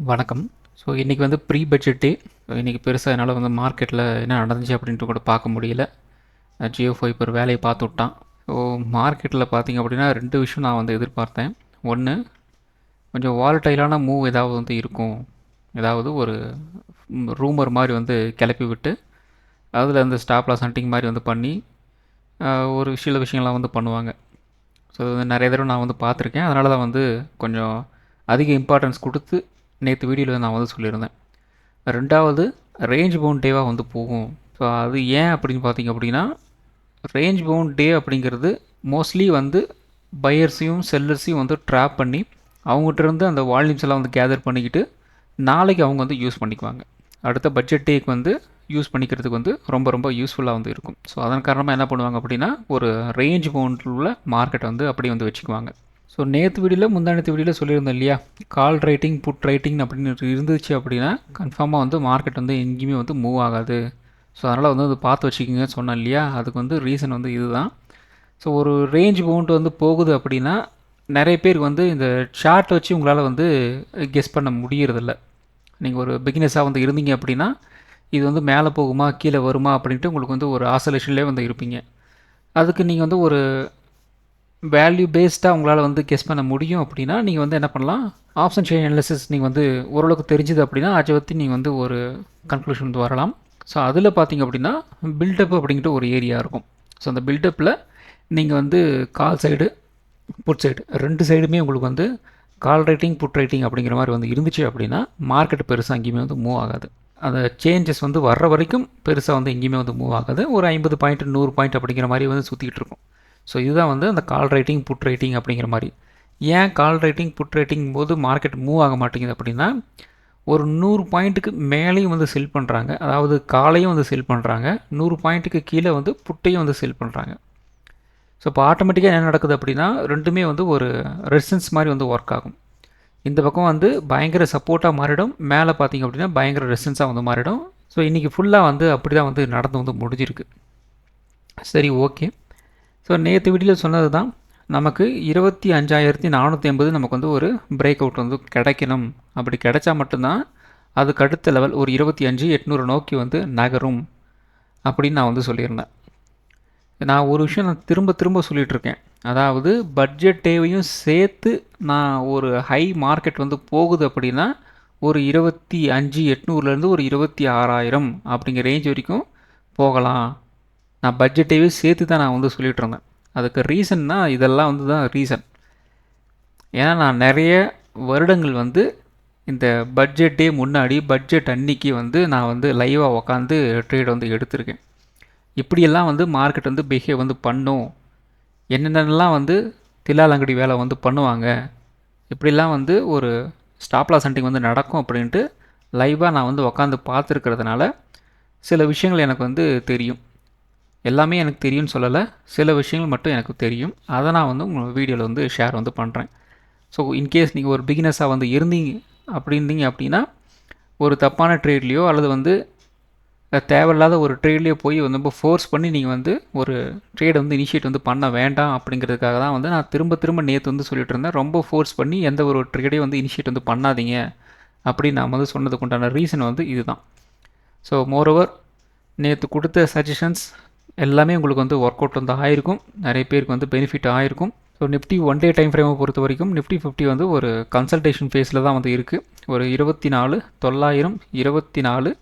வணக்கம். ஸோ இன்றைக்கி வந்து ப்ரீ பட்ஜெட் டே. இன்றைக்கி பெருசாக என்னால் வந்து மார்க்கெட்டில் என்ன நடந்துச்சு அப்படின்ட்டு கூட பார்க்க முடியல. ஜியோ ஃபைபர் வேலையை பார்த்து விட்டான். ஸோ மார்க்கெட்டில் பார்த்திங்க அப்படின்னா 2 விஷயம் நான் வந்து எதிர்பார்த்தேன். ஒன்று, கொஞ்சம் வாலட்டைலான மூவ் ஏதாவது வந்து இருக்கும், ஏதாவது ஒரு ரூமர் மாதிரி வந்து கிளப்பி விட்டு அதில் அந்த ஸ்டாப் லாஸ் ஹண்டிங் மாதிரி வந்து பண்ணி ஒரு சில விஷயங்கள்லாம் வந்து பண்ணுவாங்க. ஸோ நிறைய தடவை நான் வந்து பார்த்துருக்கேன். அதனால தான் வந்து கொஞ்சம் அதிக இம்பார்ட்டன்ஸ் கொடுத்து நேற்று வீடியோவில் நான் வந்து சொல்லியிருந்தேன். ரெண்டாவது, ரேஞ்ச் பவுண்ட் டேவாக வந்து போகும். ஸோ அது ஏன் அப்படின்னு பார்த்தீங்க அப்படின்னா, ரேஞ்ச் பவுண்ட் டே அப்படிங்கிறது மோஸ்ட்லி வந்து பையர்ஸையும் செல்லர்ஸையும் வந்து ட்ராப் பண்ணி அவங்ககிட்டருந்து அந்த வால்யூம்ஸ் எல்லாம் வந்து கேதர் பண்ணிக்கிட்டு நாளைக்கு அவங்க வந்து யூஸ் பண்ணிக்குவாங்க. அடுத்த பட்ஜெட் டேக்கு வந்து யூஸ் பண்ணிக்கிறதுக்கு வந்து ரொம்ப ரொம்ப யூஸ்ஃபுல்லாக வந்து இருக்கும். ஸோ அதன் காரணமாக என்ன பண்ணுவாங்க அப்படின்னா, ஒரு ரேஞ்ச் பவுண்டில் உள்ள மார்க்கெட்டை வந்து அப்படியே வந்து வச்சுக்குவாங்க. ஸோ நேற்று வீடியோவில் முந்தானத்து வீடியோவில் சொல்லியிருந்தேன் இல்லையா, கால் ரைட்டிங் புட் ரைட்டிங் அப்படின்னு இருந்துச்சு அப்படின்னா கன்ஃபார்மாக வந்து மார்க்கெட் வந்து எங்கேயுமே வந்து மூவ் ஆகாது. ஸோ அதனால் வந்து அது பார்த்து வச்சுக்கிங்கன்னு சொன்னேன் இல்லையா, அதுக்கு வந்து ரீசன் வந்து இதுதான். ஸோ ஒரு ரேஞ்ச் பவுண்ட் வந்து போகுது அப்படின்னா நிறைய பேருக்கு வந்து இந்த சார்ட் வச்சு உங்களால் வந்து கெஸ் பண்ண முடியறதில்ல. நீங்கள் ஒரு பிகினஸாக வந்து இருந்தீங்க அப்படின்னா இது வந்து மேலே போகுமா கீழே வருமா அப்படின்ட்டு உங்களுக்கு வந்து ஒரு ஆசோலேஷன்லேயே வந்து இருப்பீங்க. அதுக்கு நீங்கள் வந்து ஒரு வேல்யூ பேஸ்டாக உங்களால் வந்து கெஸ் பண்ண முடியும் அப்படின்னா நீங்கள் வந்து என்ன பண்ணலாம், ஆப்ஷன் செயின் அனாலிசிஸ் நீங்கள் வந்து ஓரளவுக்கு தெரிஞ்சுது அப்படின்னா அதை பற்றி நீங்கள் வந்து ஒரு கன்க்ளூஷன் வந்து வரலாம். ஸோ அதில் பார்த்தீங்க அப்படின்னா பில்டப் அப்படிங்கிற ஒரு ஏரியா இருக்கும். ஸோ அந்த பில்டப்பில் நீங்கள் வந்து கால் சைடு புட் சைடு 2 சைடுமே உங்களுக்கு வந்து கால் ரைட்டிங் புட் ரைட்டிங் அப்படிங்கிற மாதிரி வந்து இருந்துச்சு அப்படின்னா மார்க்கெட் பெருசாக எங்கேயுமே வந்து மூவ் ஆகாது. அந்த சேஞ்சஸ் வந்து வர்ற வரைக்கும் பெருசாக வந்து எங்கேயுமே வந்து மூவ் ஆகாது. ஒரு 50 பாயிண்ட் 100 பாயிண்ட் அப்படிங்கிற மாதிரி வந்து சுற்றிக்கிட்டு இருக்கும். ஸோ இதுதான் வந்து அந்த கால் ரைட்டிங் புட் ரைட்டிங் அப்படிங்கிற மாதிரி. ஏன் கால் ரைட்டிங் புட் ரைட்டிங் போது மார்க்கெட் மூவ் ஆக மாட்டேங்குது அப்படின்னா, ஒரு 100 பாயிண்ட்டுக்கு மேலேயும் வந்து செல் பண்ணுறாங்க, அதாவது காலையும் வந்து செல் பண்ணுறாங்க, 100 பாயிண்ட்டுக்கு கீழே வந்து புட்டையும் வந்து செல் பண்ணுறாங்க. ஸோ இப்போ ஆட்டோமேட்டிக்காக என்ன நடக்குது அப்படின்னா ரெண்டுமே வந்து ஒரு ரெசிஸ்டன்ஸ் மாதிரி வந்து ஒர்க் ஆகும். இந்த பக்கம் வந்து பயங்கர சப்போர்ட்டாக மாறிடும், மேலே பார்த்தீங்க அப்படின்னா பயங்கர ரெசிஸ்டன்ஸாக வந்து மாறிடும். ஸோ இன்றைக்கி ஃபுல்லாக வந்து அப்படி தான் வந்து நடந்து வந்து முடிஞ்சிருக்கு. சரி, ஓகே. ஸோ நேற்று வீடியோவில் சொன்னது தான், நமக்கு 25,480 நமக்கு வந்து ஒரு பிரேக் அவுட் வந்து கிடைக்கணும். அப்படி கிடைச்சா மட்டும்தான் அதுக்கு அடுத்த லெவல் ஒரு 25,800 நோக்கி வந்து நகரும் அப்படின்னு நான் வந்து சொல்லியிருந்தேன். நான் ஒரு விஷயம் நான் திரும்ப திரும்ப சொல்லிகிட்ருக்கேன், அதாவது பட்ஜெட் டேவையும் சேர்த்து நான் ஒரு ஹை மார்க்கெட் வந்து போகுது அப்படின்னா ஒரு 25,800லேருந்து ஒரு 26,000 அப்படிங்கிற ரேஞ்ச் வரைக்கும் போகலாம். நான் பட்ஜெட்டையே சேர்த்து தான் நான் வந்து சொல்லிகிட்டு இருந்தேன். அதுக்கு ரீசன்னா இதெல்லாம் வந்து தான் ரீசன். ஏன்னா நான் நிறைய வருடங்கள் வந்து இந்த பட்ஜெட்டே முன்னாடி பட்ஜெட் அன்னைக்கு வந்து நான் வந்து லைவாக உக்காந்து ட்ரேட் வந்து எடுத்திருக்கேன். இப்படியெல்லாம் வந்து மார்க்கெட் வந்து பிஹேவ் வந்து பண்ணும், என்னென்னலாம் வந்து தில்லாலங்கடி வேலை வந்து பண்ணுவாங்க, இப்படிலாம் வந்து ஒரு ஸ்டாப் லாஸ் ஹண்டிங் வந்து நடக்கும் அப்படின்ட்டு லைவாக நான் வந்து உக்காந்து பார்த்துருக்கிறதுனால சில விஷயங்கள் எனக்கு வந்து தெரியும். எல்லாமே எனக்கு தெரியும்னு சொல்லலை, சில விஷயங்கள் மட்டும் எனக்கு தெரியும். அதை நான் வந்து உங்கள் வீடியோவில் வந்து ஷேர் வந்து பண்ணுறேன். ஸோ இன்கேஸ் நீங்கள் ஒரு பிகினஸாக வந்து இருந்தீங்க அப்படின்னா ஒரு தப்பான ட்ரேட்லேயோ அல்லது வந்து தேவையில்லாத ஒரு ட்ரேட்லேயோ போய் வந்து ரொம்ப ஃபோர்ஸ் பண்ணி நீங்கள் வந்து ஒரு ட்ரேடை வந்து இனிஷியேட் வந்து பண்ண வேண்டாம் அப்படிங்கிறதுக்காக தான் வந்து நான் திரும்ப திரும்ப நேற்று வந்து சொல்லிட்டு இருந்தேன். ரொம்ப ஃபோர்ஸ் பண்ணி எந்த ஒரு ட்ரேடையும் வந்து இனிஷியேட் வந்து பண்ணாதீங்க அப்படின்னு நான் வந்து சொன்னதுக்கு உண்டான ரீசன் வந்து இதுதான். ஸோ மோரோவர் நேற்று கொடுத்த சஜஷன்ஸ் எல்லாமே உங்களுக்கு வந்து ஒர்க் அவுட் வந்து ஆகிருக்கும், நிறைய பேருக்கு வந்து பெனிஃபிட் ஆகிருக்கும். ஸோ நிஃப்டி 1 டே டைம் ஃப்ரேமை பொறுத்த வரைக்கும் நிஃப்டி 50 வந்து ஒரு கன்சல்டேஷன் ஃபேஸில் தான் வந்து இருக்குது. ஒரு 24,900, 24,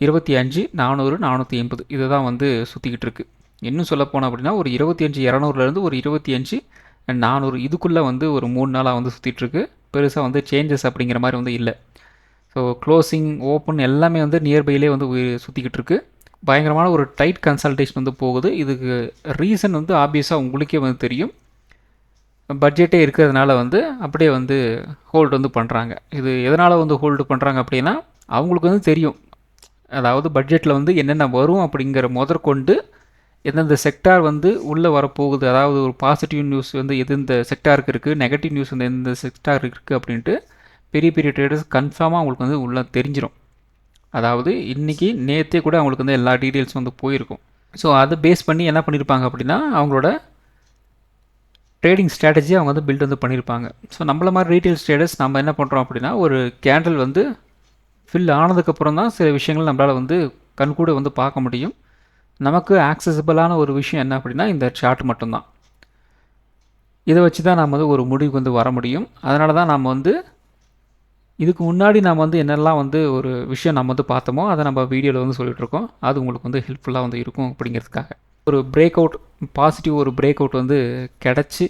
25, 400, 480 இது தான் வந்து சுற்றிக்கிட்டு இருக்குது. இன்னும் சொல்ல போனோம் அப்படின்னா ஒரு 25,200லேருந்து ஒரு 25,400 இதுக்குள்ளே வந்து ஒரு 3 நாளாக வந்து சுற்றிட்டுருக்கு. பெருசாக வந்து சேஞ்சஸ் அப்படிங்கிற மாதிரி வந்து இல்லை. ஸோ க்ளோசிங் ஓப்பன் எல்லாமே வந்து நியர்பையிலே வந்து சுற்றிக்கிட்டு இருக்குது. பயங்கரமான ஒரு டைட் கன்சல்டேஷன் வந்து போகுது. இதுக்கு ரீசன் வந்து ஆப்வியஸாக உங்களுக்கே வந்து தெரியும், பட்ஜெட்டே இருக்கிறதுனால வந்து அப்படியே வந்து ஹோல்டு வந்து பண்ணுறாங்க. இது எதனால் வந்து ஹோல்டு பண்ணுறாங்க அப்படின்னா அவங்களுக்கு வந்து தெரியும், அதாவது பட்ஜெட்டில் வந்து என்னென்ன வரும் அப்படிங்கிற முதற்கொண்டு எந்தெந்த செக்டார் வந்து உள்ளே வரப்போகுது, அதாவது ஒரு பாசிட்டிவ் நியூஸ் வந்து எந்தெந்த செக்டாருக்கு இருக்குது, நெகட்டிவ் நியூஸ் வந்து எந்த செக்டாருக்கு இருக்குது அப்படின்ட்டு பெரிய பெரிய ட்ரேடர்ஸ் கன்ஃபார்மாக அவங்களுக்கு வந்து உள்ளே தெரிஞ்சிடும். அதாவது இன்றைக்கி நேற்றே கூட அவங்களுக்கு வந்து எல்லா டீட்டெயில்ஸும் வந்து போயிருக்கும். ஸோ அதை பேஸ் பண்ணி என்ன பண்ணியிருப்பாங்க அப்படின்னா அவங்களோட ட்ரேடிங் ஸ்ட்ராட்டஜி அவங்க வந்து பில்ட் வந்து பண்ணியிருப்பாங்க. ஸோ நம்மள மாதிரி ரீட்டைல் ட்ரேடர்ஸ் நம்ம என்ன பண்ணுறோம் அப்படின்னா, ஒரு கேண்டில் வந்து ஃபில் ஆனதுக்கப்புறம் தான் சில விஷயங்கள் நம்மளால் வந்து கண்கூட வந்து பார்க்க முடியும். நமக்கு ஆக்சசிபிளான ஒரு விஷயம் என்ன அப்படின்னா இந்த சார்ட் மட்டும்தான். இதை வச்சு தான் நம்ம வந்து ஒரு முடிவுக்கு வந்து வர முடியும். அதனால தான் நம்ம வந்து இதுக்கு முன்னாடி நம்ம வந்து என்னெல்லாம் வந்து ஒரு விஷயம் நம்ம வந்து பார்த்தோமோ அதை நம்ம வீடியோவில் வந்து சொல்லிகிட்ருக்கோம். அது உங்களுக்கு வந்து ஹெல்ப்ஃபுல்லாக வந்து இருக்கும் அப்படிங்கிறதுக்காக. ஒரு பிரேக் அவுட் பாசிட்டிவ் ஒரு பிரேக் அவுட் வந்து கிடச்சி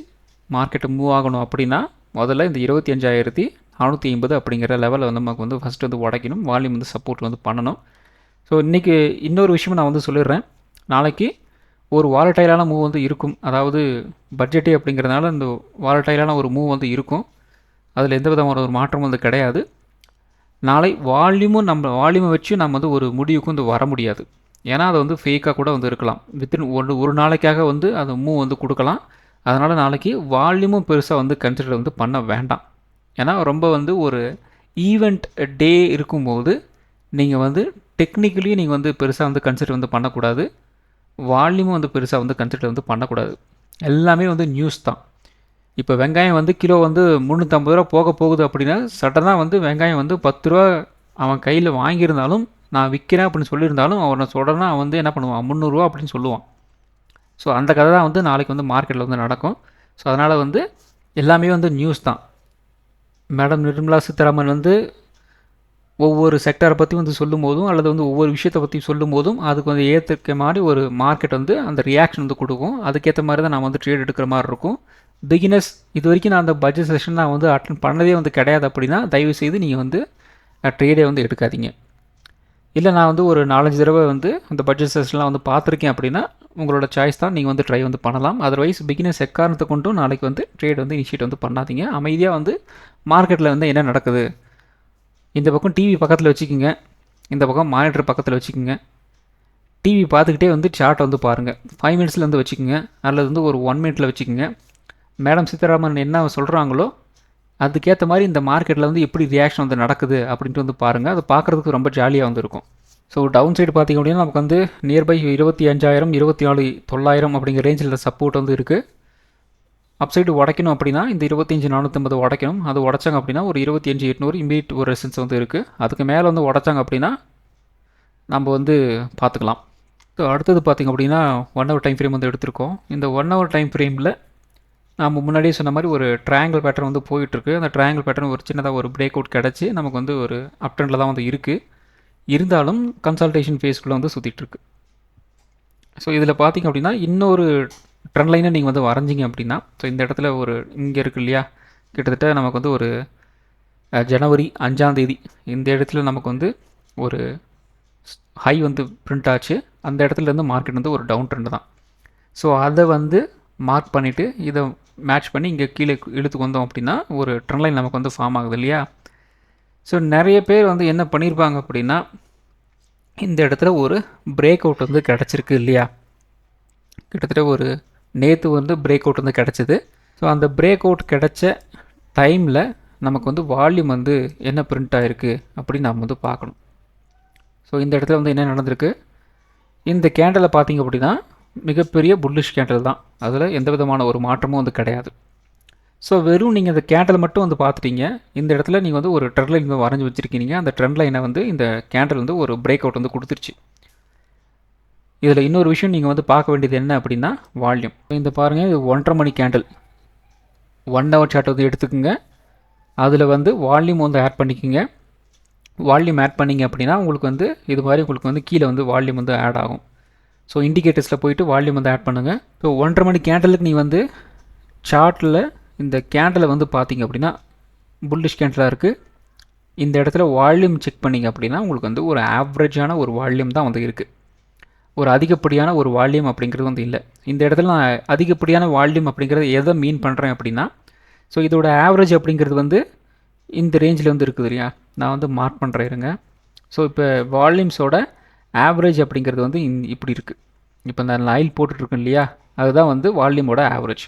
மார்க்கெட்டு மூவ் ஆகணும் அப்படின்னா முதல்ல இந்த 25,450 அப்படிங்கிற லெவலில் வந்து நமக்கு வந்து ஃபஸ்ட்டு வந்து உடைக்கணும். வால்யூம் வந்து சப்போர்ட் வந்து பண்ணணும். ஸோ இன்றைக்கி இன்னொரு விஷயமும் நான் வந்து சொல்லிடுறேன். நாளைக்கு ஒரு வாலட்டைலான மூவ் வந்து இருக்கும். அதாவது பட்ஜெட்டே அப்படிங்கிறதுனால இந்த வாலட்டைலான ஒரு மூவ் வந்து இருக்கும். அதில் எந்த விதமான ஒரு மாற்றம் வந்து கிடையாது. நாளை வால்யூமை வச்சு நம்ம வந்து ஒரு முடிவுக்கு வந்து வர முடியாது. ஏன்னா அது வந்து ஃபேக்காக கூட வந்து இருக்கலாம். வித்தின் ஒரு நாளைக்காக வந்து அந்த மூவ் வந்து கொடுக்கலாம். அதனால் நாளைக்கு வால்யூமும் பெருசாக வந்து கன்சிடர் வந்து பண்ண வேண்டாம். ஏன்னா ரொம்ப வந்து ஒரு ஈவெண்ட் டே இருக்கும்போது நீங்கள் வந்து டெக்னிக்கலி நீங்கள் வந்து பெருசாக வந்து கன்சிடர் வந்து பண்ணக்கூடாது. வால்யூமும் வந்து பெருசாக வந்து கன்சிடர் வந்து பண்ணக்கூடாது. எல்லாமே வந்து நியூஸ் தான். இப்போ வெங்காயம் வந்து கிலோ வந்து 350 ரூபா போக போகுது அப்படின்னா சடனாக வந்து வெங்காயம் வந்து 10 ரூபா அவன் கையில் வாங்கியிருந்தாலும் நான் விற்கிறேன் அப்படின்னு சொல்லியிருந்தாலும் அவனை உடனே அவன் வந்து என்ன பண்ணுவான் 300 ரூபா அப்படின்னு சொல்லுவான். ஸோ அந்த கதை தான் வந்து நாளைக்கு வந்து மார்க்கெட்டில் வந்து நடக்கும். ஸோ அதனால் வந்து எல்லாமே வந்து நியூஸ் தான். மேடம் நிர்மலா சீதாராமன் வந்து ஒவ்வொரு செக்டரை பற்றி வந்து சொல்லும் போதும் அல்லது வந்து ஒவ்வொரு விஷயத்தை பற்றி சொல்லும் போதும் அதுக்கு வந்து ஏற்றுக்க மாதிரி ஒரு மார்க்கெட் வந்து அந்த ரியாக்ஷன் வந்து கொடுக்கும். அதுக்கேற்ற மாதிரி தான் நான் வந்து ட்ரேட் எடுக்கிற மாதிரி இருக்கும். பிகினர்ஸ் இது வரைக்கும் நான் அந்த பட்ஜெட் செஷன் நான் வந்து அட்டன் பண்ணதே வந்து கிடையாது அப்படின்னா தயவுசெய்து நீங்கள் வந்து ட்ரேடே வந்து எடுக்காதீங்க. இல்லை நான் வந்து ஒரு 4-5 தடவை வந்து அந்த பட்ஜெட் செஷன்லாம் வந்து பார்த்துருக்கேன் அப்படின்னா உங்களோட சாய்ஸ் தான். நீங்கள் வந்து ட்ரை வந்து பண்ணலாம். அதர்வைஸ் பிகினர்ஸ் எக்காரணத்தை கொண்டும் நாளைக்கு வந்து ட்ரேட் வந்து இனிஷியேட் வந்து பண்ணாதீங்க. அமைதியாக வந்து மார்க்கெட்டில் வந்து என்ன நடக்குது, இந்த பக்கம் டிவி பக்கத்தில் வச்சுக்கோங்க, இந்த பக்கம் மானிட்டர் பக்கத்தில் வச்சுக்கோங்க. டிவி பார்த்துக்கிட்டே வந்து சார்ட் வந்து பாருங்கள். 5 மினிட்ஸில் வந்து வச்சுக்கோங்க அல்லது வந்து ஒரு 1 மினிட்டில் வச்சுக்கோங்க. மேடம் சீதாராமன் என்ன சொல்கிறாங்களோ அதுக்கேற்ற மாதிரி இந்த மார்க்கெட்டில் வந்து எப்படி ரியாக்ஷன் வந்து நடக்குது அப்படின்ட்டு வந்து பாருங்கள். அது பார்க்குறதுக்கு ரொம்ப ஜாலியாக வந்து இருக்கும். ஸோ டவுன் சைடு பார்த்திங்க அப்படின்னா நமக்கு வந்து நியர்பை 25,000 24,900 அப்படிங்கிற ரேஞ்சில் சப்போர்ட் வந்து இருக்குது. அப்சைடு உடைக்கணும் அப்படின்னா இந்த 25,450 உடைக்கணும். அது உடைச்சாங்க அப்படின்னா ஒரு 25,800 இமீடியட் ஒரு ரெசன்ஸ் வந்து இருக்குது. அதுக்கு மேலே வந்து உடைச்சாங்க அப்படின்னா நம்ம வந்து பார்த்துக்கலாம். ஸோ அடுத்தது பார்த்திங்க அப்படின்னா 1 ஹவர் டைம் ஃப்ரேம் வந்து எடுத்திருக்கோம். இந்த 1 ஹவர் டைம் ஃப்ரேமில் நம்ம முன்னாடியே சொன்ன மாதிரி ஒரு ட்ரையாங்கிள் பேட்டர்ன் வந்து போயிட்டுருக்கு. அந்த ட்ரையாங்கிள் பேட்டர்ன் ஒரு சின்னதாக ஒரு பிரேக் அவுட் கிடச்சி நமக்கு வந்து ஒரு அப் ட்ரெண்டில் தான் வந்து இருக்குது. இருந்தாலும் கன்சல்டேஷன் ஃபேஸ்க்குள்ளே வந்து சுற்றிட்டுருக்கு. ஸோ இதில் பார்த்திங்க அப்படின்னா இன்னொரு ட்ரெண்ட் லைனை நீங்கள் வந்து வரைஞ்சிங்க அப்படின்னா ஸோ இந்த இடத்துல ஒரு இங்கே இருக்குது இல்லையா, கிட்டத்தட்ட நமக்கு வந்து ஒரு ஜனவரி 5ஆம் தேதி இந்த இடத்துல நமக்கு வந்து ஒரு ஹை வந்து பிரிண்ட் ஆச்சு. அந்த இடத்துலேருந்து மார்க்கெட் வந்து ஒரு டவுன் ட்ரெண்ட் தான். ஸோ அதை வந்து மார்க் பண்ணிவிட்டு இதை மேட்ச் பண்ணி இங்கே கீழே இழுத்துக்கு வந்தோம் அப்படின்னா ஒரு ட்ரெண்ட் லைன் நமக்கு வந்து ஃபார்ம் ஆகுது இல்லையா. ஸோ நிறைய பேர் வந்து என்ன பண்ணியிருப்பாங்க அப்படின்னா இந்த இடத்துல ஒரு பிரேக் அவுட் வந்து கிடச்சிருக்கு இல்லையா, கிட்டத்தட்ட ஒரு நேற்று வந்து பிரேக் அவுட் வந்து கிடச்சிது. ஸோ அந்த பிரேக் அவுட் கிடச்ச டைமில் நமக்கு வந்து வால்யூம் வந்து என்ன பிரிண்ட் ஆகிருக்கு அப்படின்னு நம்ம வந்து பார்க்கணும். ஸோ இந்த இடத்துல வந்து என்ன நடந்திருக்கு, இந்த கேண்டலை பார்த்திங்க அப்படின்னா மிகப்பெரிய புல்லிஷ் கேண்டல் தான். அதில் எந்த விதமான ஒரு மாற்றமும் வந்து கிடையாது. ஸோ வெறும் நீங்கள் இந்த கேண்டல் மட்டும் வந்து பார்த்துட்டீங்க. இந்த இடத்துல நீங்கள் வந்து ஒரு ட்ரெண்ட் லைன் வந்து வரைஞ்சி வச்சுருக்கீங்க. அந்த ட்ரெண்ட் லைனை வந்து இந்த கேண்டல் வந்து ஒரு பிரேக் அவுட் வந்து கொடுத்துருச்சு. இதில் இன்னொரு விஷயம் நீங்கள் வந்து பார்க்க வேண்டியது என்ன அப்படின்னா வால்யூம். இந்த பாருங்கள், இது 1.5 மணி கேண்டல் 1 ஹவர் சார்ட் வந்து எடுத்துக்கோங்க. அதில் வந்து வால்யூம் வந்து ஆட் பண்ணிக்கோங்க. வால்யூம் ஆட் பண்ணிங்க அப்படின்னா உங்களுக்கு வந்து இது மாதிரி உங்களுக்கு வந்து கீழே வந்து வால்யூம் வந்து ஆட் ஆகும். ஸோ இண்டிகேட்டர்ஸில் போய்ட்டு வால்யூம் வந்து ஆட் பண்ணுங்கள். ஸோ 1.5 மணி கேண்டலுக்கு நீ வந்து சார்ட்டில் இந்த கேண்டலை வந்து பார்த்திங்க அப்படின்னா புல்லிஷ் கேண்டலாக இருக்குது. இந்த இடத்துல வால்யூம் செக் பண்ணிங்க அப்படின்னா உங்களுக்கு வந்து ஒரு ஆவரேஜான ஒரு வால்யூம் தான் வந்து இருக்குது. ஒரு அதிகப்படியான ஒரு வால்யூம் அப்படிங்கிறது வந்து இல்லை. இந்த இடத்துல நான் அதிகப்படியான வால்யூம் அப்படிங்கிறது எதை மீன் பண்ணுறேன் அப்படின்னா ஸோ இதோட ஆவரேஜ் அப்படிங்கிறது வந்து இந்த ரேஞ்சில் வந்து இருக்குது இல்லையா, நான் வந்து மார்க் பண்ணுறேன் இருங்க. ஸோ இப்போ வால்யூம்ஸோட ஆவரேஜ் அப்படிங்கிறது வந்து இப்படி இருக்குது. இப்போ இந்த லைன் போட்டுட்ருக்கேன் இல்லையா, அதுதான் வந்து வால்யூமோட ஆவரேஜ்.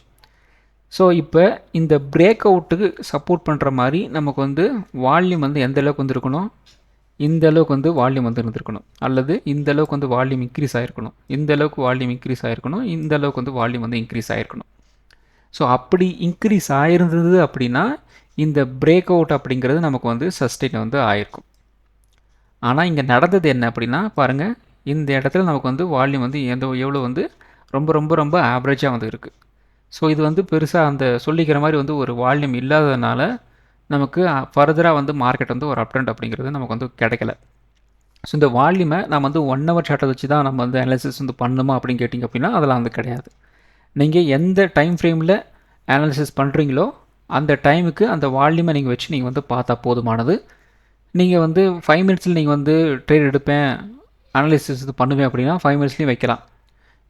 ஸோ இப்போ இந்த பிரேக் அவுட்டுக்கு சப்போர்ட் பண்ணுற மாதிரி நமக்கு வந்து வால்யூம் வந்து எந்த அளவுக்கு வந்து இருக்கணும், இந்த அளவுக்கு வந்து வால்யூம் வந்து இருந்திருக்கணும், அல்லது இந்த அளவுக்கு வந்து வால்யூம் இன்க்ரீஸ் ஆகிருக்கணும், இந்த அளவுக்கு வால்யூம் இன்க்ரீஸ் ஆகிருக்கணும், இந்த அளவுக்கு வந்து வால்யூம் வந்து இன்க்ரீஸ் ஆகிருக்கணும். ஸோ அப்படி இன்க்ரீஸ் ஆயிருந்தது அப்படின்னா இந்த பிரேக் அவுட் அப்படிங்கிறது நமக்கு வந்து சஸ்டெயின் வந்து ஆயிருக்கும். ஆனால் இங்கே நடந்தது என்ன அப்படின்னா பாருங்கள், இந்த இடத்துல நமக்கு வந்து வால்யூம் வந்து எவ்வளோ வந்து ரொம்ப ரொம்ப ரொம்ப ஆவரேஜாக வந்து இருக்குது. ஸோ இது வந்து பெருசாக அந்த சொல்லிக்கிற மாதிரி வந்து ஒரு வால்யூம் இல்லாததுனால நமக்கு ஃபர்தராக வந்து மார்க்கெட் வந்து ஒரு அப் ட்ரெண்ட் அப்படிங்கிறது நமக்கு வந்து கிடைக்கல. ஸோ இந்த வால்யூமை நம்ம வந்து 1 ஹவர் சார்ட்டை வச்சு தான் நம்ம வந்து அனாலிசிஸ் வந்து பண்ணணுமா அப்படின்னு கேட்டிங்க அப்படின்னா அதெல்லாம் வந்து கிடையாது. நீங்கள் எந்த டைம் ஃப்ரேமில் அனாலிசிஸ் பண்ணுறீங்களோ அந்த டைமுக்கு அந்த வால்யூமை நீங்கள் வச்சு நீங்கள் வந்து பார்த்தா போதுமானது. நீங்கள் வந்து 5 மினிட்ஸில் நீங்கள் வந்து ட்ரேட் எடுப்பேன், அனாலிசிஸ் இது பண்ணுவேன் அப்படின்னா 5 மினிட்ஸ்லேயும் வைக்கலாம்.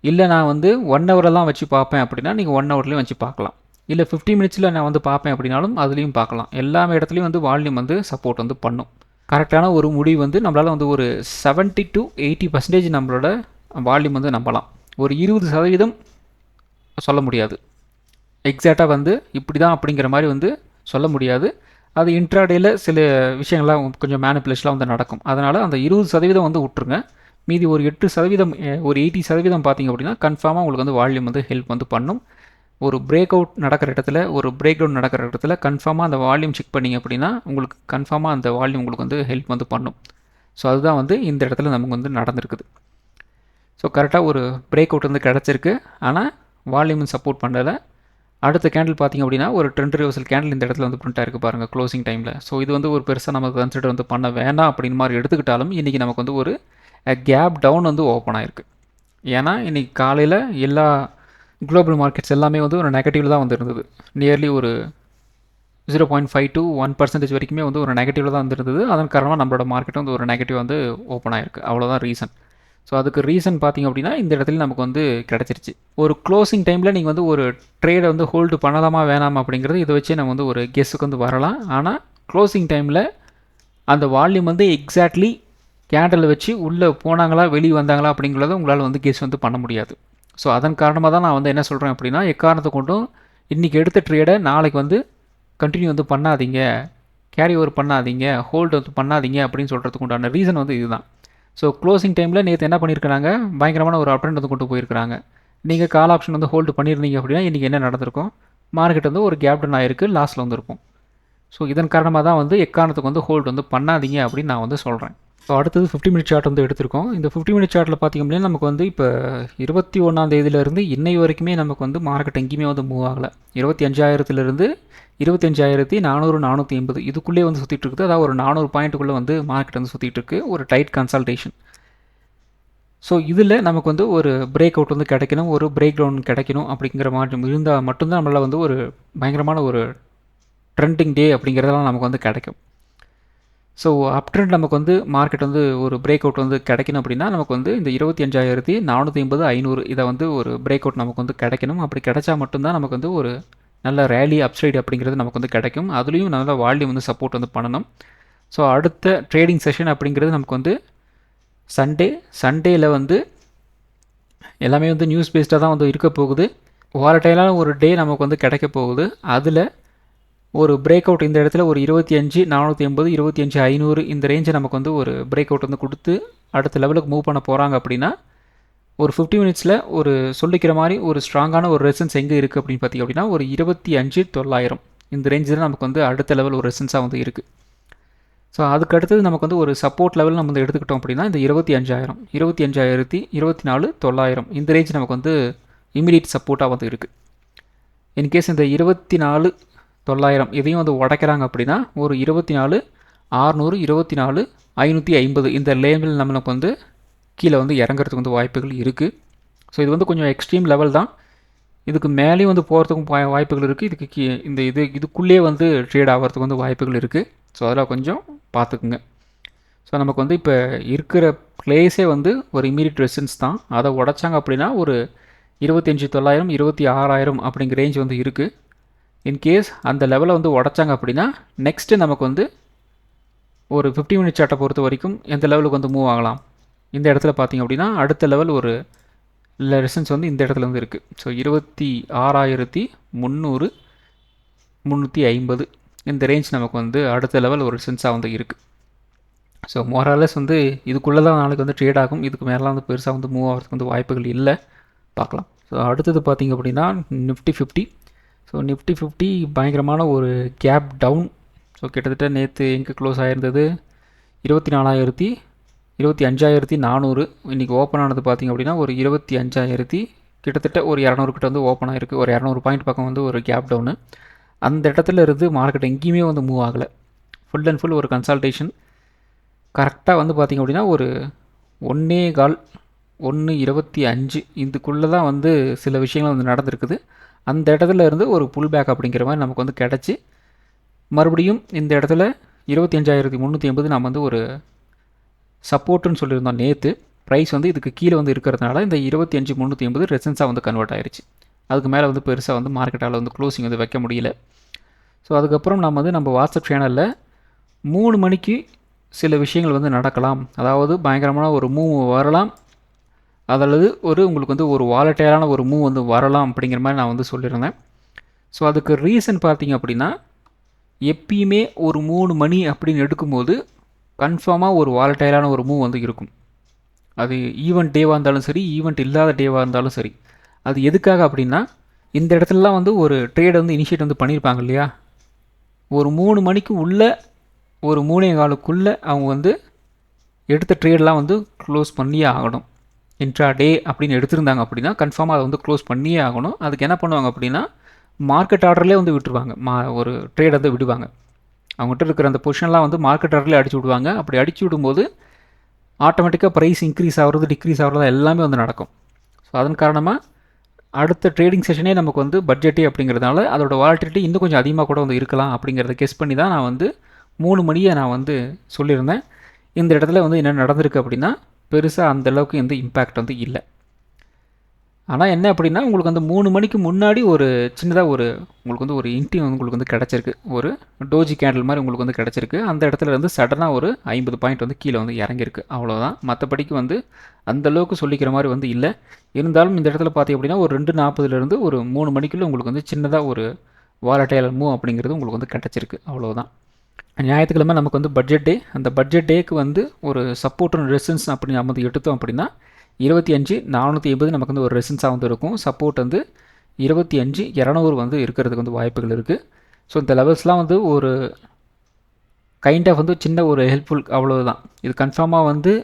இல்லை நான் வந்து 1 ஹவரெல்லாம் வச்சு பார்ப்பேன் அப்படின்னா நீங்கள் 1 ஹவர்லேயும் வச்சு பார்க்கலாம். இல்லை 50 மினிட்ஸில் நான் வந்து பார்ப்பேன் அப்படின்னாலும் அதுலேயும் பார்க்கலாம். எல்லா இடத்துலையும் வந்து வால்யூம் வந்து சப்போர்ட் வந்து பண்ணும். கரெக்டான ஒரு முடிவு வந்து நம்மளால் வந்து ஒரு 70 to 80% நம்மளோட வால்யூம் வந்து நம்பலாம். ஒரு 20% சொல்ல முடியாது. எக்ஸாக்டாக வந்து இப்படி தான் அப்படிங்கிற மாதிரி வந்து சொல்ல முடியாது. அது இன்ட்ராடேயில் சில விஷயங்கள்லாம் கொஞ்சம் மேனிப்புலேஷன்லாம் வந்து நடக்கும். அதனால் அந்த 20% வந்து விட்டுருங்க. மீதி ஒரு 8%, ஒரு 80% பார்த்தீங்க அப்படின்னா கன்ஃபார்மாக உங்களுக்கு வந்து வால்யூம் வந்து ஹெல்ப் வந்து பண்ணும். ஒரு பிரேக் அவுட் நடக்கிற இடத்துல, ஒரு பிரேக் டவுன் நடக்கிற இடத்துல கன்ஃபார்மாக அந்த வால்யூம் செக் பண்ணிங்க அப்படின்னா உங்களுக்கு கன்ஃபார்மாக அந்த வால்யூம் உங்களுக்கு வந்து ஹெல்ப் வந்து பண்ணும். ஸோ அதுதான் வந்து இந்த இடத்துல நமக்கு வந்து நடந்திருக்குது. ஸோ கரெக்டாக ஒரு பிரேக் அவுட் வந்து கிடச்சிருக்கு, ஆனால் வால்யூம் சப்போர்ட் பண்ணலை. அடுத்த கேண்டில் பார்த்திங்க அப்படின்னா ஒரு ட்ரெண்ட் ரிவர்சல் கேண்டில் இந்த இடத்துல வந்து பிரிண்ட் ஆயிருக்கு பாருங்கள் க்ளோசிங் டைமில். ஸோ இது வந்து ஒரு பெருசாக நமக்கு கன்சிடர் வந்து பண்ண வேண்டாம் அப்படின்னு மாதிரி எடுத்துக்கிட்டாலும் இன்றைக்கி நமக்கு வந்து ஒரு கேப் டவுன் வந்து ஓப்பன் ஆயிருக்கு. ஏன்னா இன்றைக்கி காலையில் எல்லா குளோபல் மார்க்கெட்ஸ் எல்லாமே வந்து ஒரு நெகட்டிவில் தான் வந்து இருந்தது. நியர்லி ஒரு 0.5 to 1% வரைக்குமே வந்து ஒரு நெகட்டிவில் தான் வந்துருந்தது. அதன் காரணமாக நம்மளோட மார்க்கெட் வந்து ஒரு நெகட்டிவ் வந்து ஓப்பன் ஆயிருக்கு. அவ்வளோதான் ரீசன். ஸோ அதுக்கு ரீசன் பார்த்திங்க அப்படின்னா இந்த இடத்துல நமக்கு வந்து கிடச்சிருச்சு. ஒரு க்ளோசிங் டைமில் நீங்கள் வந்து ஒரு ட்ரேடை வந்து ஹோல்டு பண்ணலாமா வேணாமா அப்படிங்கிறது இதை வச்சு நம்ம வந்து ஒரு கெஸ்ஸுக்கு வந்து வரலாம். ஆனால் க்ளோசிங் டைமில் அந்த வால்யூம் வந்து எக்ஸாக்ட்லி கேண்டில் வச்சு உள்ளே போனாங்களா வெளியே வந்தாங்களா அப்படிங்கிறத உங்களால் வந்து கெஸ் வந்து பண்ண முடியாது. ஸோ அதன் காரணமாக தான் நான் வந்து என்ன சொல்கிறேன் அப்படின்னா எக்காரணத்தை கொண்டும் இன்றைக்கி எடுத்த ட்ரேடை நாளைக்கு வந்து கண்டினியூ வந்து பண்ணாதீங்க, கேரி ஓவர் பண்ணாதீங்க, ஹோல்டு வந்து பண்ணாதீங்க அப்படின்னு சொல்கிறதுக்கு உண்டான ரீசன் வந்து இதுதான். ஸோ க்ளோசிங் டைமில் நேற்று என்ன பண்ணியிருக்கிறாங்க, பயங்கரமான ஒரு அப் ட்ரெண்ட் வந்து கொண்டு போயிருக்கிறாங்க. நீங்கள் கால் ஆப்ஷன் வந்து ஹோல்டு பண்ணியிருந்தீங்க அப்படின்னா இன்றைக்கி என்ன நடந்திருக்கும், மார்க்கெட் வந்து ஒரு கேப் டவுன் ஆகிருக்கு, லாஸில் வந்துருக்கும். ஸோ இதன் காரணமாக தான் வந்து எக்காரணத்துக்கு வந்து ஹோல்டு வந்து பண்ணாதீங்க அப்படின்னு நான் வந்து சொல்கிறேன். ஸோ அடுத்தது 50 மினிட் சார்ட் வந்து எடுத்திருக்கோம். இந்த 50 மினிட் சார்ட்டில் பார்த்திங்க அப்படின்னா நமக்கு வந்து இப்போ 21ஆம் தேதியிலேருந்து இன்னை வரைக்குமே நமக்கு வந்து மார்க்கெட் எங்கேயுமே வந்து மூவ் ஆகலை. 25,000லேருந்து 25,400 480 இதுக்குள்ளே வந்து சுற்றிட்டு இருக்குது. அதாவது ஒரு 400 பாயிண்ட்டுக்குள்ளே வந்து மார்க்கெட் வந்து சுற்றிட்டு இருக்குது, ஒரு டைட் கன்சல்டேஷன். ஸோ இதில் நமக்கு வந்து ஒரு பிரேக் அவுட் வந்து கிடைக்கணும், ஒரு பிரேக் டவுன் கிடைக்கணும் அப்படிங்கிற மாதிரி இருந்தால் மட்டும்தான் நம்மளால் வந்து ஒரு பயங்கரமான ஒரு ட்ரெண்டிங் டே அப்படிங்கிறதெல்லாம் நமக்கு வந்து கிடைக்கும். ஸோ அப் ட்ரெண்ட் நமக்கு வந்து மார்க்கெட் வந்து ஒரு பிரேக் அவுட் வந்து கிடைக்கணும் அப்படின்னா நமக்கு வந்து இந்த 25,450 500 இதை வந்து ஒரு பிரேக் அவுட் நமக்கு வந்து கிடைக்கணும். அப்படி கிடைச்சா மட்டும்தான் நமக்கு வந்து ஒரு நல்ல ரேலி அப்சைடு அப்படிங்கிறது நமக்கு வந்து கிடைக்கும். அதுலேயும் நல்ல வால்யூம் வந்து சப்போர்ட் வந்து பண்ணணும். ஸோ அடுத்த ட்ரேடிங் செஷன் அப்படிங்கிறது நமக்கு வந்து சண்டேயில் வந்து எல்லாமே வந்து நியூஸ் பேஸ்டாக தான் வந்து இருக்க போகுது. வாலட்டைலான ஒரு டே நமக்கு வந்து கிடைக்க போகுது. அதில் ஒரு பிரேக் அவுட் இந்த இடத்துல ஒரு 25,480 25,500 இந்த ரேஞ்சை நமக்கு வந்து ஒரு பிரேக் அவுட் வந்து கொடுத்து அடுத்த லெவலுக்கு மூவ் பண்ண போகிறாங்க அப்படின்னா ஒரு 50 மினிட்ஸில் ஒரு சொல்லிக்கிற மாதிரி ஒரு ஸ்ட்ராங்கான ஒரு ரெசன்ஸ் எங்கே இருக்குது அப்படின்னு பார்த்திங்க அப்படின்னா ஒரு 25,900 இந்த ரேஞ்சில் நமக்கு வந்து அடுத்த லெவல் ஒரு ரெசன்ஸாக வந்து இருக்குது. ஸோ அதுக்கு அடுத்தது நமக்கு வந்து ஒரு சப்போர்ட் லெவல் நம்ம வந்து எடுத்துக்கிட்டோம் அப்படின்னா இந்த 25,000 25,900 இந்த ரேஞ்ச் நமக்கு வந்து இமீடியட் சப்போர்ட்டாக வந்து இருக்குது. இன்கேஸ் இந்த 24,900 இதையும் வந்து உடைக்கிறாங்க அப்படின்னா ஒரு 24,600 24,550 இந்த லேபிள் நம்மளுக்கு வந்து கீழே வந்து இறங்குறதுக்கு வந்து வாய்ப்புகள் இருக்குது. ஸோ இது வந்து கொஞ்சம் எக்ஸ்ட்ரீம் லெவல் தான். இதுக்கு மேலேயும் வந்து போகிறதுக்கும் வாய்ப்புகள் இருக்குது. இதுக்கு இதுக்குள்ளேயே வந்து ட்ரேட் ஆகிறதுக்கு வந்து வாய்ப்புகள் இருக்குது. ஸோ அதெல்லாம் கொஞ்சம் பார்த்துக்குங்க. ஸோ நமக்கு வந்து இப்போ இருக்கிற பிளேஸே வந்து ஒரு இமீடியட் ரெசிஸ்டன்ஸ் தான். அதை உடைச்சாங்க அப்படின்னா ஒரு 25,900 26,000 அப்படிங்கிற ரேஞ்ச் வந்து இருக்குது. இன்கேஸ் அந்த லெவலை வந்து உடைச்சாங்க அப்படின்னா நெக்ஸ்ட்டு நமக்கு வந்து ஒரு 50 மினிட் சார்ட்டை பொறுத்த வரைக்கும் எந்த லெவலுக்கு வந்து மூவ் ஆகலாம், இந்த இடத்துல பார்த்திங்க அப்படின்னா அடுத்த லெவல் ஒரு ரெசிஸ்டன்ஸ் வந்து இந்த இடத்துல வந்து இருக்குது. ஸோ 26,300 350 இந்த ரேஞ்ச் நமக்கு வந்து அடுத்த லெவல் ஒரு ரெசிஸ்டன்ஸாக வந்து இருக்குது. ஸோ மோராலஸ் வந்து இதுக்குள்ளே தான் நாளைக்கு வந்து ட்ரேட் ஆகும். இதுக்கு மேலாம் வந்து பெருசாக வந்து மூவ் ஆகிறதுக்கு வந்து வாய்ப்புகள் இல்லை, பார்க்கலாம். ஸோ அடுத்தது பார்த்திங்க அப்படின்னா நிஃப்டி 50. ஸோ நிஃப்டி 50 பயங்கரமான ஒரு கேப் டவுன். ஸோ கிட்டத்தட்ட நேற்று எங்கே க்ளோஸ் ஆகிருந்தது 25,400. இன்றைக்கி ஓப்பன் ஆனது பார்த்திங்க அப்படின்னா ஒரு 25,000 கிட்டத்தட்ட ஒரு 200 கிட்ட வந்து ஓப்பன் ஆகிருக்கு. ஒரு 200 பாயிண்ட் பக்கம் வந்து ஒரு கேப் டவுனு. அந்த இடத்துல இருந்து மார்க்கெட் எங்கேயுமே வந்து மூவ் ஆகலை. ஃபுல் அண்ட் ஃபுல் ஒரு கன்சல்டேஷன். கரெக்டாக வந்து பார்த்திங்க அப்படின்னா ஒரு 1.25 இதுக்குள்ளே தான் வந்து சில விஷயங்கள் வந்து நடந்திருக்குது. அந்த இடத்துல இருந்து ஒரு புல் பேக் அப்படிங்கிற மாதிரி நமக்கு வந்து கிடச்சி மறுபடியும் இந்த இடத்துல 25,380 நம்ம வந்து ஒரு சப்போர்ட்டுன்னு சொல்லியிருந்தோம் நேற்று. ப்ரைஸ் வந்து இதுக்கு கீழே வந்து இருக்கிறதுனால இந்த 25,380 ரெசன்ஸாக வந்து கன்வெர்ட் ஆயிடுச்சு. அதுக்கு மேலே வந்து பெருசாக வந்து மார்க்கெட்டால் வந்து க்ளோசிங் வந்து வைக்க முடியல. ஸோ அதுக்கப்புறம் நம்ம வாட்ஸ்அப் சேனலில் 3 மணிக்கு சில விஷயங்கள் வந்து நடக்கலாம், அதாவது பயங்கரமான ஒரு மூவ் வரலாம், அதாவது உங்களுக்கு வந்து ஒரு வாலட்டைலான ஒரு மூவ் வந்து வரலாம் அப்படிங்கிற மாதிரி நான் வந்து சொல்லியிருந்தேன். ஸோ அதுக்கு ரீசன் பார்த்தீங்க அப்படின்னா, எப்பயுமே ஒரு 3 மணி அப்படின்னு எடுக்கும்போது கன்ஃபார்மாக ஒரு வாலட்டைலான ஒரு மூவ் வந்து இருக்கும். அது ஈவெண்ட் டேவாக இருந்தாலும் சரி, ஈவெண்ட் இல்லாத டேவாக இருந்தாலும் சரி. அது எதுக்காக அப்படின்னா, இந்த இடத்துலலாம் வந்து ஒரு ட்ரேட் வந்து இனிஷியேட் வந்து பண்ணியிருப்பாங்க இல்லையா, ஒரு 3 மணிக்கு உள்ள ஒரு 3.25க்குள்ளே அவங்க வந்து எடுத்த ட்ரேடெலாம் வந்து க்ளோஸ் பண்ணியே ஆகணும். இன்ட்ரா டே அப்படின்னு எடுத்திருந்தாங்க அப்படின்னா கன்ஃபார்மாக அதை வந்து க்ளோஸ் பண்ணியே ஆகணும். அதுக்கு என்ன பண்ணுவாங்க அப்படின்னா, மார்க்கெட் ஆர்டர்லேயே வந்து விட்டுருவாங்க. ஒரு ட்ரேட் வந்து விடுவாங்க. அவங்ககிட்ட இருக்கிற அந்த பொசிஷன்லாம் வந்து மார்க்கெட் ஆர்டர்லேயே அடிச்சு விடுவாங்க. அப்படி அடிச்சு விடும்போது ஆட்டோமேட்டிக்காக ப்ரைஸ் இன்க்ரீஸ் ஆகிறது, டிக்ரீஸ் ஆகிறது எல்லாமே வந்து நடக்கும். ஸோ அதன் காரணமாக அடுத்த ட்ரேடிங் செஷனே நமக்கு வந்து பட்ஜெட்டே அப்படிங்கிறதுனால அதோட வாலட்டிலிட்டி இன்னும் கொஞ்சம் அதிகமாக கூட வந்து இருக்கலாம் அப்படிங்கிறத கெஸ் பண்ணி தான் நான் வந்து 3 மணியை நான் வந்து சொல்லியிருந்தேன். இந்த இடத்துல வந்து என்ன நடந்திருக்கு அப்படின்னா, பெருசாக அந்தளவுக்கு எந்த இம்பேக்ட் வந்து இல்லை. ஆனால் என்ன அப்படின்னா, உங்களுக்கு அந்த 3 மணிக்கு முன்னாடி ஒரு சின்னதாக உங்களுக்கு வந்து ஒரு இன்டி உங்களுக்கு வந்து கிடச்சிருக்கு. ஒரு டோஜி கேண்டில் மாதிரி உங்களுக்கு வந்து கிடச்சிருக்கு. அந்த இடத்துல இருந்து சடனாக ஒரு 50 பாயிண்ட் வந்து கீழே வந்து இறங்கியிருக்கு. அவ்வளோதான். மற்றபடிக்கு வந்து அந்தளவுக்கு சொல்லிக்கிற மாதிரி வந்து இல்லை. இருந்தாலும் இந்த இடத்துல பார்த்தீங்க அப்படின்னா ஒரு 2:40 ஒரு 3 மணிக்குள்ளே உங்களுக்கு வந்து சின்னதாக ஒரு வாலட்டைல் மூவ் அப்படிங்கிறது உங்களுக்கு வந்து கிடச்சிருக்கு. அவ்வளோதான். ஞாயிற்றுக்கிழமை நமக்கு வந்து பட்ஜெட் டே. அந்த பட்ஜெட் டேக்கு வந்து ஒரு சப்போர்ட் அண்ட் ரெசிஸ்டன்ஸ் அப்படி நம்ம வந்து எடுத்தோம் அப்படின்னா 25,480 நமக்கு வந்து ஒரு ரெசிஸ்டன்ஸாக வந்து இருக்கும். சப்போர்ட் வந்து 25,200 வந்து இருக்கிறதுக்கு வந்து வாய்ப்புகள் இருக்குது. ஸோ இந்த லெவல்ஸ்லாம் வந்து ஒரு கைண்ட் ஆஃப் வந்து சின்ன ஒரு ஹெல்ப்ஃபுல், அவ்வளோதான். இது கன்ஃபார்மாக வந்து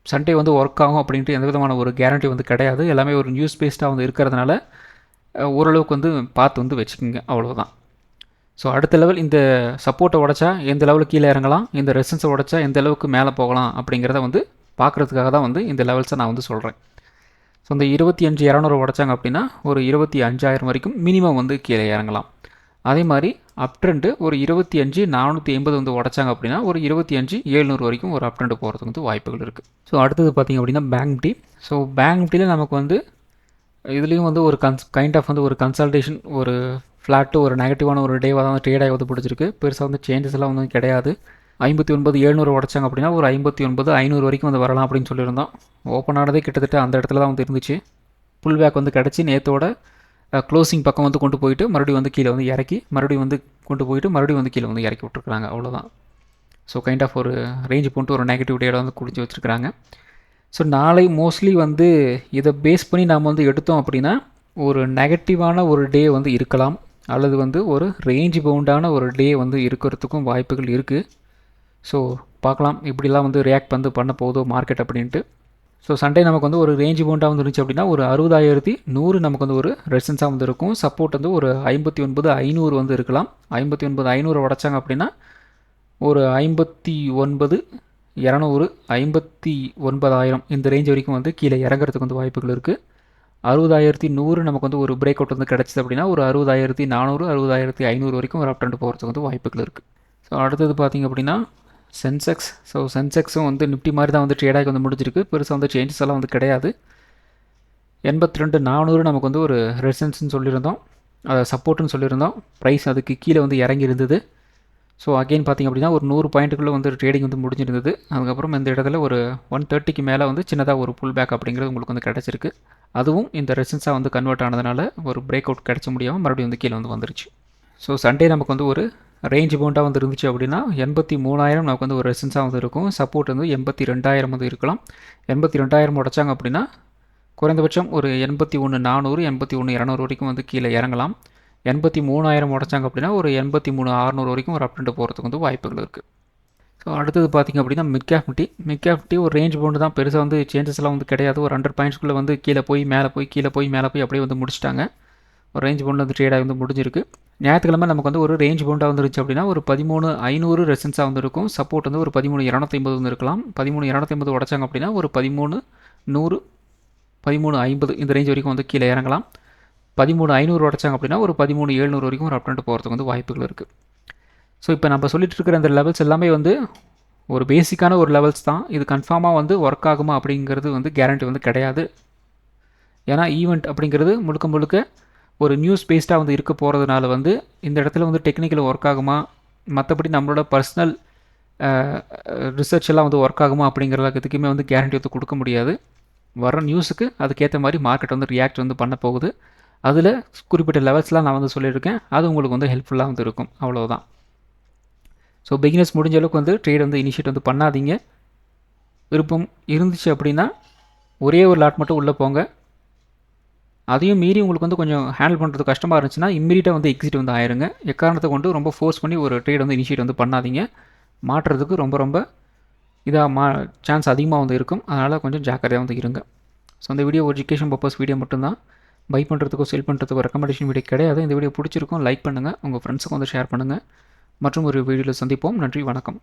சண்டே வந்து ஒர்க் ஆகும் அப்படின்ட்டு எந்த விதமான ஒரு கேரண்டி வந்து கிடையாது. எல்லாமே ஒரு நியூஸ் பேஸ்டாக வந்து இருக்கிறதுனால ஓரளவுக்கு வந்து பார்த்து வந்து வச்சுக்கோங்க, அவ்வளோதான். ஸோ அடுத்த லெவல் இந்த சப்போர்ட்டை உடச்சா எந்த லெவலுக்கு கீழே இறங்கலாம், இந்த ரெசிஸ்டன்ஸை உடச்சா எந்த அளவுக்கு மேலே போகலாம் அப்படிங்கிறத வந்து பார்க்குறதுக்காக தான் வந்து இந்த லெவல்ஸை நான் வந்து சொல்கிறேன். ஸோ இந்த 25,200 உடச்சாங்க அப்படின்னா ஒரு 25,000 வரைக்கும் மினிமம் வந்து கீழே இறங்கலாம். அதே மாதிரி அப் ட்ரெண்டு ஒரு 25,480 வந்து உடச்சாங்க அப்படின்னா ஒரு 25,700 வரைக்கும் ஒரு அப் ட்ரெண்டு போகிறதுக்கு வந்து வாய்ப்புகள் இருக்குது. ஸோ அடுத்தது பார்த்திங்க அப்படின்னா பேங்க் நிஃப்டி. ஸோ பேங்க் நிஃப்டியில் நமக்கு வந்து இதுலேயும் வந்து ஒரு கைண்ட் ஆஃப் வந்து ஒரு கன்சல்டேஷன், ஒரு ஃப்ளாட்டு, ஒரு நெகட்டிவான ஒரு டேவாக தான் ட்ரேடாகி வந்து பிடிச்சிருக்கு. பெருசாக வந்து சேஞ்சஸ் எல்லாம் வந்து கிடையாது. 59,700 உடச்சாங்க அப்படின்னா ஒரு 59,500 வரைக்கும் வந்து வரலாம் அப்படின்னு சொல்லியிருந்தோம். ஓப்பன் ஆனதே கிட்டத்தட்ட அந்த இடத்துல தான் வந்து இருந்துச்சு. புல் பேக் வந்து கிடச்சி நேற்றோட க்ளோசிங் பக்கம் வந்து கொண்டு போயிட்டு மறுபடியும் வந்து கீழே வந்து இறக்கி மறுபடியும் வந்து கொண்டு போயிட்டு மறுபடியும் வந்து கீழே வந்து இறக்கி விட்டுருக்குறாங்க, அவ்வளோதான். ஸோ கைண்ட் ஆஃப் ஒரு ரேஞ்சு போட்டு ஒரு நெகட்டிவ் டேவில் வந்து குடிச்சு வச்சுருக்குறாங்க. ஸோ நாளை மோஸ்ட்லி வந்து இதை பேஸ் பண்ணி நாம் வந்து எடுத்தோம் அப்படின்னா ஒரு நெகட்டிவான ஒரு டே வந்து இருக்கலாம், அல்லது வந்து ஒரு ரேஞ்ச் பவுண்டான ஒரு டே வந்து இருக்கிறதுக்கும் வாய்ப்புகள் இருக்குது. ஸோ பார்க்கலாம் இப்படிலாம் வந்து ரியாக்ட் பண்ண போதோ மார்க்கெட் அப்படின்ட்டு. ஸோ சண்டே நமக்கு வந்து ஒரு ரேஞ்ச் பவுண்டாக வந்து இருந்துச்சு அப்படின்னா ஒரு 60,100 நமக்கு வந்து ஒரு ரெசிஸ்டன்ஸாக வந்து இருக்கும். சப்போர்ட் வந்து ஒரு 59,500 வந்து இருக்கலாம். 59,500 உடச்சாங்க அப்படின்னா ஒரு 59,200, 59,000 இந்த ரேஞ்ச் வரைக்கும் வந்து கீழே இறங்குறதுக்கு வந்து வாய்ப்புகள் இருக்குது. 60,100 நமக்கு வந்து ஒரு பிரேக் அவுட் வந்து கிடச்சிது அப்படின்னா ஒரு 60,400, 60,500 வரைக்கும் ஒரு அப் ட்ரெண்ட் போகிறதுக்கு வந்து வாய்ப்புகள் இருக்குது. ஸோ அடுத்தது பார்த்திங்க அப்படின்னா சென்செக்ஸ். ஸோ சென்செக்ஸும் வந்து நிஃப்டி மாதிரி தான் வந்து ட்ரேடாகி வந்து முடிஞ்சிருக்கு. பெருசாக வந்து சேஞ்சஸ் எல்லாம் வந்து கிடையாது. 82,400 நமக்கு வந்து ஒரு ரெசிஸ்டன்ஸ்னு சொல்லியிருந்தோம், அதை சப்போர்ட்டுன்னு சொல்லியிருந்தோம். ப்ரைஸ் அதுக்கு கீழே வந்து இறங்கி இருந்தது. ஸோ அகெயின் பார்த்திங்க அப்படின்னா ஒரு 100 பாயிண்ட்டுக்குள்ளே வந்து ட்ரேடிங் வந்து முடிஞ்சிருந்தது. அதுக்கப்புறம் இந்த இடத்துல ஒரு 130க்கு மேலே வந்து சின்னதாக ஒரு புல் பேக் அப்படிங்கிறது உங்களுக்கு வந்து கிடச்சிருக்கு. அதுவும் இந்த ரெசிஸ்டன்ஸாக வந்து கன்வெர்ட் ஆனதுனால ஒரு பிரேக் அவுட் கிடச்ச முடியாமல் மறுபடியும் வந்து கீழே வந்து வந்துருச்சு. ஸோ சண்டே நமக்கு வந்து ஒரு ரேஞ்ச் பவுண்டாக வந்து இருந்துச்சு அப்படின்னா 83,000 நமக்கு வந்து ஒரு ரெசிஸ்டன்ஸாக வந்து இருக்கும். சப்போர்ட் வந்து 82,000 வந்து இருக்கலாம். 82,000 உடச்சாங்க அப்படின்னா குறைந்தபட்சம் ஒரு 81,400 81,200 வரைக்கும் வந்து கீழே இறங்கலாம். 83,000 உடைச்சாங்க அப்படின்னா ஒரு 83,600 வரைக்கும் ஒரு அப் ட்ரெண்ட் போகிறதுக்கு வந்து வாய்ப்புகள் இருக்குது. ஸோ அடுத்தது பார்த்திங்க அப்படின்னா மிட் கேப் நிஃப்டி ஒரு ரேஞ்ச் பவுண்டு தான், பெருசாக வந்து சேஞ்சஸ்லாம் வந்து கிடையாது. ஒரு 100 பாயிண்ட்ஸ்குள்ளே வந்து கீழே போய் மேலே போய் கீழே போய் மேலே போய் அப்படியே வந்து முடிச்சிட்டாங்க. ஒரு ரேஞ்ச் பவுண்டில் வந்து ட்ரேடாக வந்து முடிஞ்சிருக்கு. ஞாயிற்றுக்கிழமை நமக்கு வந்து ஒரு ரேஞ்ச் பவுண்டாக வந்துருச்சு அப்படின்னா ஒரு 13,500 ரெசன்ஸாக வந்து இருக்கும். சப்போர்ட் வந்து ஒரு 13,250 வந்து இருக்கலாம். 13,250 உடைச்சாங்க அப்படின்னா ஒரு 13,100 13,50 இந்த ரேஞ்ச் வரைக்கும் வந்து கீழே இறங்கலாம். 13,500 உடைச்சாங்க அப்படின்னா ஒரு 13,700 வரைக்கும் ஒரு அப் ட்ரெண்ட் போகிறதுக்கு வந்து வாய்ப்புகள் இருக்குது. ஸோ இப்போ நம்ம சொல்லிட்டு இருக்கிற அந்த லெவல்ஸ் எல்லாமே வந்து ஒரு பேசிக்கான ஒரு லெவல்ஸ் தான். இது கன்ஃபார்மாக வந்து ஒர்க் ஆகுமா அப்படிங்கிறது வந்து கேரண்டி வந்து கிடையாது. ஏன்னா ஈவெண்ட் அப்படிங்கிறது முழுக்க முழுக்க ஒரு நியூஸ் பேஸ்டாக வந்து இருக்க போகிறதுனால வந்து இந்த இடத்துல வந்து டெக்னிக்கல் ஒர்க் ஆகுமா, மற்றபடி நம்மளோட பர்சனல் ரிசர்ச் எல்லாம் வந்து ஒர்க் ஆகுமா அப்படிங்கிறதுக்குமே வந்து கேரண்டி வந்து கொடுக்க முடியாது. வர நியூஸுக்கு அதுக்கேற்ற மாதிரி மார்க்கெட் வந்து ரியாக்ட் வந்து பண்ண போகுது. அதில் குறிப்பிட்ட லெவல்ஸ்லாம் நான் வந்து சொல்லியிருக்கேன். அது உங்களுக்கு வந்து ஹெல்ப்ஃபுல்லாக வந்து இருக்கும். அவ்வளோதான். ஸோ பிகினர்ஸ் முடிஞ்ச அளவுக்கு வந்து ட்ரேட் வந்து இனிஷியேட் வந்து பண்ணாதீங்க. விருப்பம் இருந்துச்சு அப்படின்னா ஒரே ஒரு லாட் மட்டும் உள்ளே போங்க. அதையும் மீறி உங்களுக்கு வந்து கொஞ்சம் ஹேண்டில் பண்ணுறது கஷ்டமாக இருந்துச்சுன்னா இம்மீடியட்டாக வந்து எக்ஸிட் வந்து ஆயிருங்க. எக்காரணத்தை கொண்டு ரொம்ப ஃபோர்ஸ் பண்ணி ஒரு ட்ரேட் வந்து இனிஷியேட் வந்து பண்ணாதீங்க. மாற்றுறதுக்கு ரொம்ப இதாக சான்ஸ் அதிகமாக வந்து இருக்கும். அதனால் கொஞ்சம் ஜாக்கிரதையாக வந்து இருங்க. ஸோ அந்த வீடியோ ஒரு எஜுகேஷன் பர்பஸ் வீடியோ மட்டும்தான். பை பண்ணுறதுக்கோ செல் பண்ணுறதுக்கோ ரெக்கமெண்டேஷன் வீடியோ கிடையாது. இந்த வீடியோ பிடிச்சிருக்கும் லைக் பண்ணுங்கள், உங்கள் ஃப்ரெண்ட்ஸுக்கு வந்து ஷேர் பண்ணுங்கள். மற்றும் ஒரு வீடியோவில் சந்திப்போம். நன்றி, வணக்கம்.